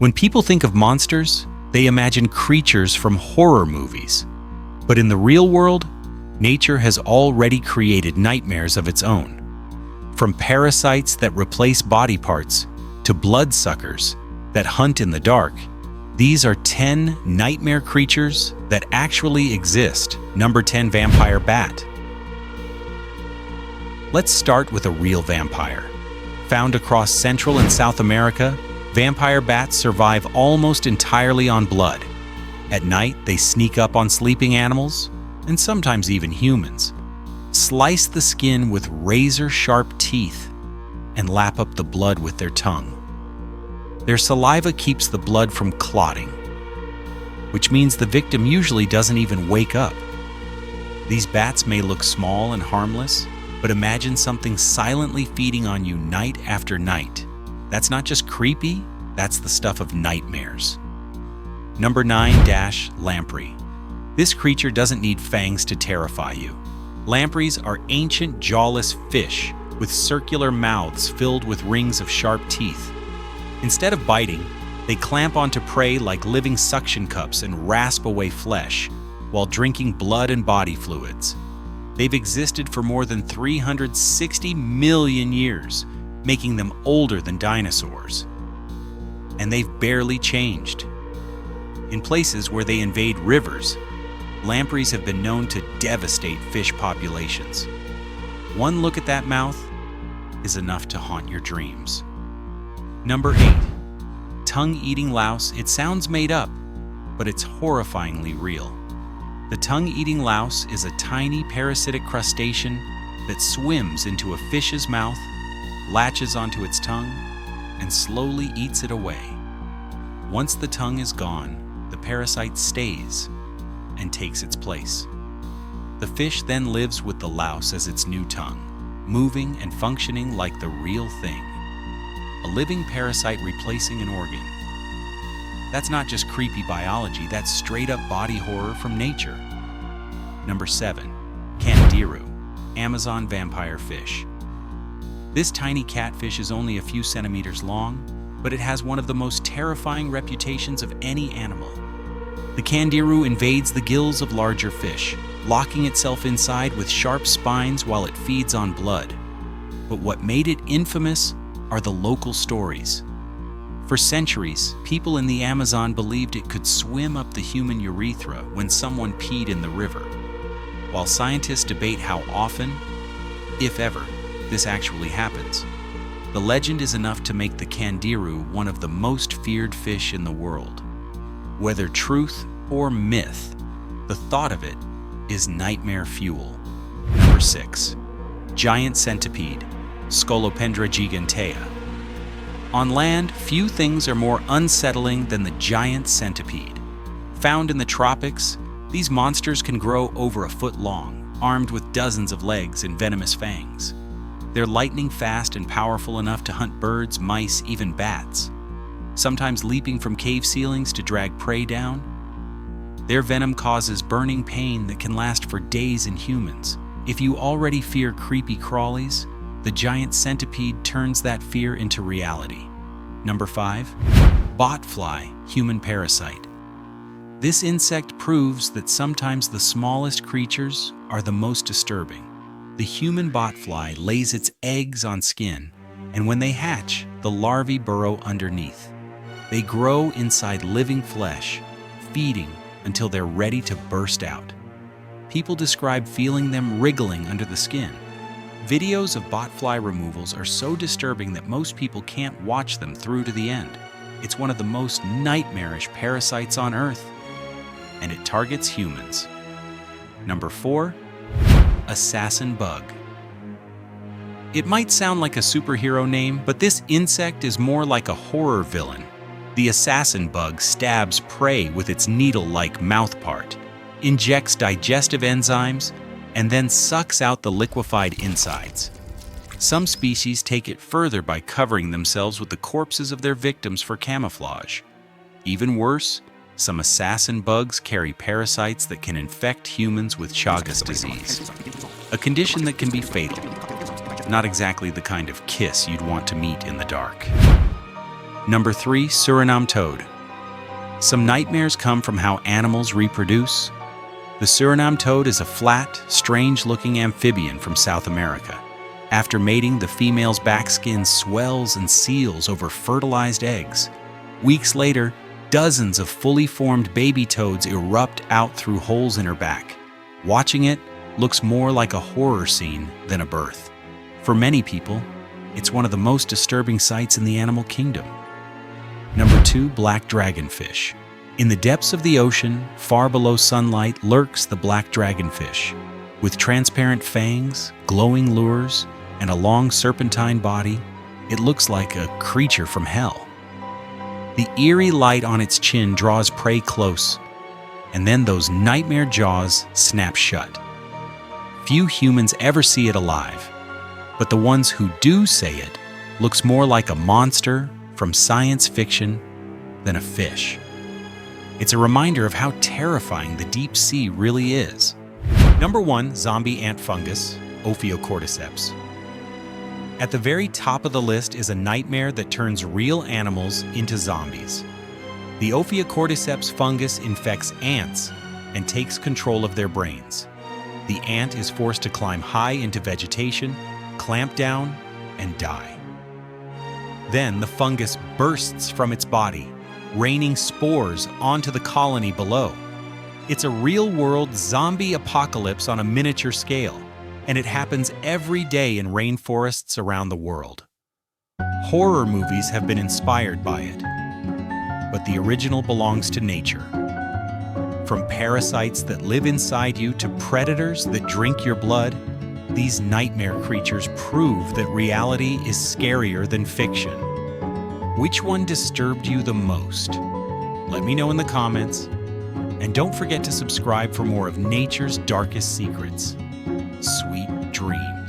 When people think of monsters, they imagine creatures from horror movies. But in the real world, nature has already created nightmares of its own. From parasites that replace body parts to bloodsuckers that hunt in the dark, these are 10 nightmare creatures that actually exist. Number 10, vampire bat. Let's start with a real vampire. Found across Central and South America, vampire bats survive almost entirely on blood. At night, they sneak up on sleeping animals, and sometimes even humans, slice the skin with razor-sharp teeth, and lap up the blood with their tongue. Their saliva keeps the blood from clotting, which means the victim usually doesn't even wake up. These bats may look small and harmless, but imagine something silently feeding on you night after night. That's not just creepy, that's the stuff of nightmares. Number 9, lamprey. This creature doesn't need fangs to terrify you. Lampreys are ancient jawless fish with circular mouths filled with rings of sharp teeth. Instead of biting, they clamp onto prey like living suction cups and rasp away flesh while drinking blood and body fluids. They've existed for more than 360 million years, making them older than dinosaurs. And they've barely changed. In places where they invade rivers, lampreys have been known to devastate fish populations. One look at that mouth is enough to haunt your dreams. Number 8, tongue-eating louse. It sounds made up, but it's horrifyingly real. The tongue-eating louse is a tiny parasitic crustacean that swims into a fish's mouth, latches onto its tongue, and slowly eats it away. Once the tongue is gone, the parasite stays and takes its place. The fish then lives with the louse as its new tongue, moving and functioning like the real thing. A living parasite replacing an organ. That's not just creepy biology, that's straight up body horror from nature. Number 7, candiru, Amazon vampire fish. This tiny catfish is only a few centimeters long, but it has one of the most terrifying reputations of any animal. The candiru invades the gills of larger fish, locking itself inside with sharp spines while it feeds on blood. But what made it infamous are the local stories. For centuries, people in the Amazon believed it could swim up the human urethra when someone peed in the river. While scientists debate how often, if ever, this actually happens, the legend is enough to make the candiru one of the most feared fish in the world. Whether truth or myth, the thought of it is nightmare fuel. Number 6, giant centipede, Scolopendra gigantea. On land, few things are more unsettling than the giant centipede. Found in the tropics, these monsters can grow over a foot long, armed with dozens of legs and venomous fangs. They're lightning fast and powerful enough to hunt birds, mice, even bats, sometimes leaping from cave ceilings to drag prey down. Their venom causes burning pain that can last for days in humans. If you already fear creepy crawlies, the giant centipede turns that fear into reality. Number 5, botfly, human parasite. This insect proves that sometimes the smallest creatures are the most disturbing. The human botfly lays its eggs on skin, and when they hatch, the larvae burrow underneath. They grow inside living flesh, feeding until they're ready to burst out. People describe feeling them wriggling under the skin. Videos of botfly removals are so disturbing that most people can't watch them through to the end. It's one of the most nightmarish parasites on Earth, and it targets humans. Number 4, assassin bug. It might sound like a superhero name, but this insect is more like a horror villain. The assassin bug stabs prey with its needle-like mouth part, injects digestive enzymes, and then sucks out the liquefied insides. Some species take it further by covering themselves with the corpses of their victims for camouflage. Even worse, some assassin bugs carry parasites that can infect humans with Chagas disease, a condition that can be fatal. Not exactly the kind of kiss you'd want to meet in the dark. Number 3, Suriname toad. Some nightmares come from how animals reproduce. The Suriname toad is a flat, strange-looking amphibian from South America. After mating, the female's backskin swells and seals over fertilized eggs. Weeks later, dozens of fully formed baby toads erupt out through holes in her back. Watching it looks more like a horror scene than a birth. For many people, it's one of the most disturbing sights in the animal kingdom. Number 2, black dragonfish. In the depths of the ocean, far below sunlight, lurks the black dragonfish. With transparent fangs, glowing lures, and a long serpentine body, it looks like a creature from hell. The eerie light on its chin draws prey close, and then those nightmare jaws snap shut. Few humans ever see it alive, but the ones who do say it looks more like a monster from science fiction than a fish. It's a reminder of how terrifying the deep sea really is. Number 1, zombie ant fungus, Ophiocordyceps. At the very top of the list is a nightmare that turns real animals into zombies. The Ophiocordyceps fungus infects ants and takes control of their brains. The ant is forced to climb high into vegetation, clamp down, and die. Then the fungus bursts from its body, raining spores onto the colony below. It's a real-world zombie apocalypse on a miniature scale, and it happens every day in rainforests around the world. Horror movies have been inspired by it, but the original belongs to nature. From parasites that live inside you to predators that drink your blood, these nightmare creatures prove that reality is scarier than fiction. Which one disturbed you the most? Let me know in the comments. And don't forget to subscribe for more of nature's darkest secrets. Sweet dreams.